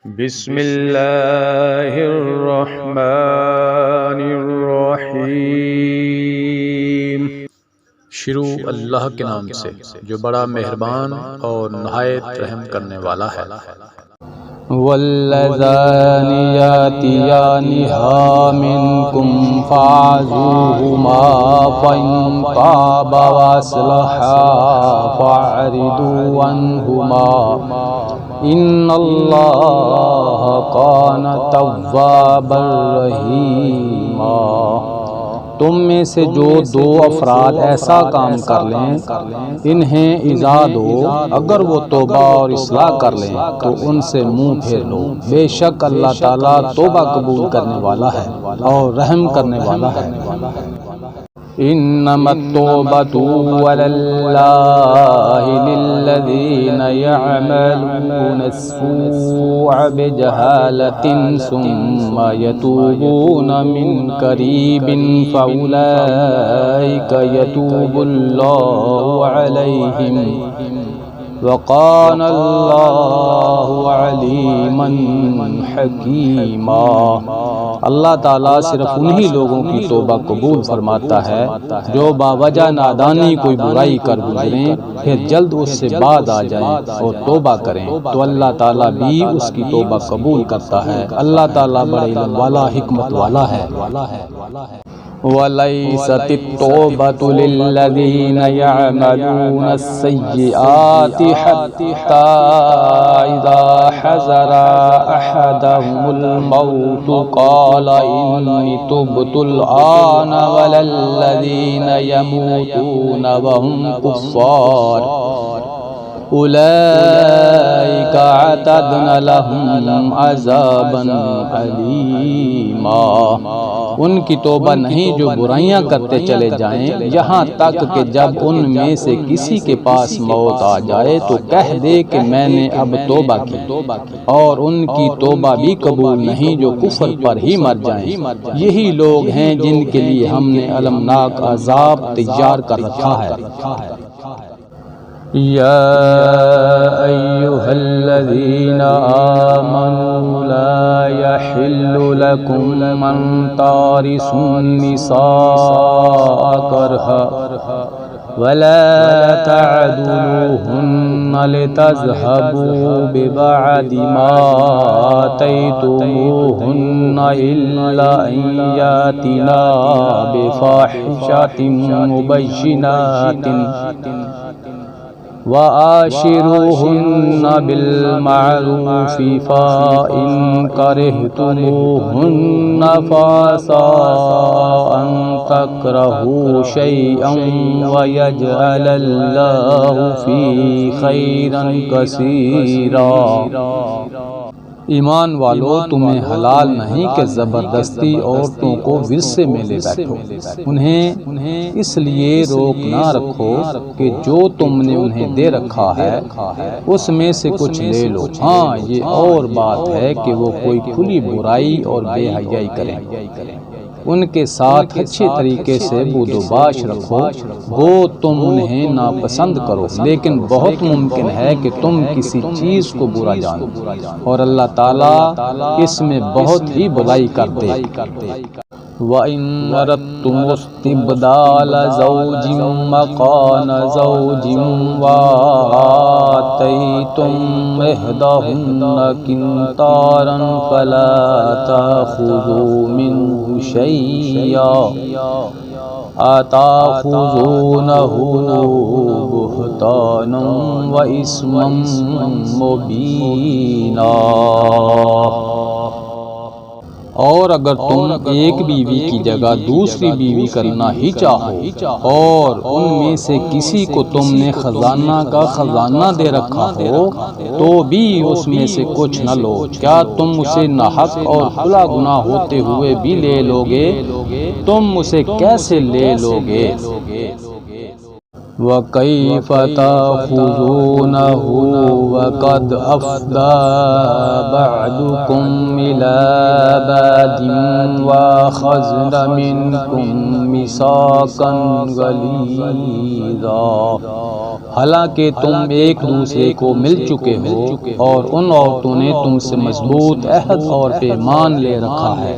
بسم اللہ الرحمن الرحیم۔ شروع اللہ کے نام سے جو بڑا مہربان اور نہایت رحم کرنے والا ہے۔ واللذان یاتیانها منکم فاعذوهما فإن تابا واصلحا فاعرضوا عنهما ان اللہ کان توابا رحیما۔ تم میں سے جو دو افراد ایسا کام کر لیں انہیں ایذا دو، اگر وہ توبہ اور اصلاح کر لیں تو ان سے منہ پھیر لو، بے شک اللہ تعالیٰ توبہ قبول کرنے والا ہے اور رحم کرنے والا ہے۔ انما التوبۃ علی اللہ للذین یعملون السوء بجہالۃ ثم یتوبون من قریب فاولئک یتوب اللہ علیہم وکان اللہ علیما حکیما۔ اللہ تعالیٰ صرف انہی لوگوں کی توبہ قبول فرماتا ہے جو باوجہ نادانی کوئی برائی کر گزریں پھر جلد اس سے بعد آ جائیں اور توبہ کریں تو اللہ تعالیٰ بھی اس کی توبہ قبول کرتا ہے۔ اللہ تعالیٰ بڑے علم والا، حکمت والا ہے۔ وَلَيْسَتِ التَّوْبَةُ لِلَّذِينَ يَعْمَلُونَ السَّيِّئَاتِ حَتَّى إِذَا حَضَرَ أَحَدَهُمُ الْمَوْتُ قَالَ إِنِّي تُبْتُ الْآنَ وَلَا الَّذِينَ يَمُوتُونَ وَهُمْ كُفَّارٌ اولئک اعتدنا لهم عذابا علیما۔ ان کی توبہ نہیں جو برائیاں کرتے چلے جائیں یہاں تک کہ جب ان میں سے کسی کے پاس موت آ جائے تو کہہ دے کہ میں نے اب توبہ کی، اور ان کی توبہ بھی قبول نہیں جو کفر پر ہی مر جائیں۔ یہی لوگ ہیں جن کے لیے ہم نے المناک عذاب تیار کر رکھا ہے۔ یا ایہا الذین آمنوا لا یحل لکم ان تارثوا النساء کرہا ولا تعدلوہن لتذہبوا ببعض ما آتیتموہن الا ان یاتنا بفاحشۃ مبینۃ وَعَاشِرُوهُنَّ بِالْمَعْرُوفِ فَإِنْ كَرِهْتُمُوهُنَّ فَعَسَىٰ أَنْ تَكْرَهُوا شَيْئًا وَيَجْعَلَ اللَّهُ فِيهِ خَيْرًا كَثِيرًا۔ ایمان والو، تمہیں حلال نہیں کہ زبردستی عورتوں کو ورثے میں لے بیٹھو۔ انہیں اس لیے روک نہ رکھو کہ جو تم نے انہیں دے رکھا ہے اس میں سے کچھ لے لو۔ ہاں، یہ اور بات ہے کہ وہ کوئی کھلی برائی اور بے حیائی کریں۔ ان کے ساتھ اچھے طریقے سے بود و باش رکھو، وہ تم انہیں ناپسند کرو، لیکن بہت ممکن ہے کہ تم کسی چیز کو برا جانو اور اللہ تعالیٰ اس میں بہت ہی بھلائی کر دے۔ وَإِنْ أَرَدْتُمُ اسْتِبْدَالَ زَوْجٍ مَّكَانَ زَوْجٍ وَآتَيْتُمْ إِحْدَاهُنَّ قِنطَارًا فَلَا تَأْخُذُوا مِنْهُ شَيْئًا أَتَأْخُذُونَهُ بُهْتَانًا وَإِثْمًا مُّبِينًا۔ اور اگر تم ایک بیوی کی جگہ دوسری بیوی کرنا ہی چاہو اور ان میں سے کسی کو تم نے خزانہ کا خزانہ دے رکھا ہو تو بھی اس میں سے کچھ نہ لو۔ کیا تم اسے ناحق اور کھلا گناہ ہوتے ہوئے بھی لے لوگے؟ تم اسے کیسے لے لوگے؟ وَكَيْفَ تَأْخُذُونَهُ وَقَدْ أَفْضَىٰ بَعْضُكُمْ إِلَىٰ بَعْضٍ وَأَخَذْنَ مِنكُم مِّيثَاقًا غَلِيظًا۔ حالانکہ تم ایک دوسرے کو مل چکے ہو اور ان عورتوں نے تم سے مضبوط عہد اور پیمان لے رکھا ہے۔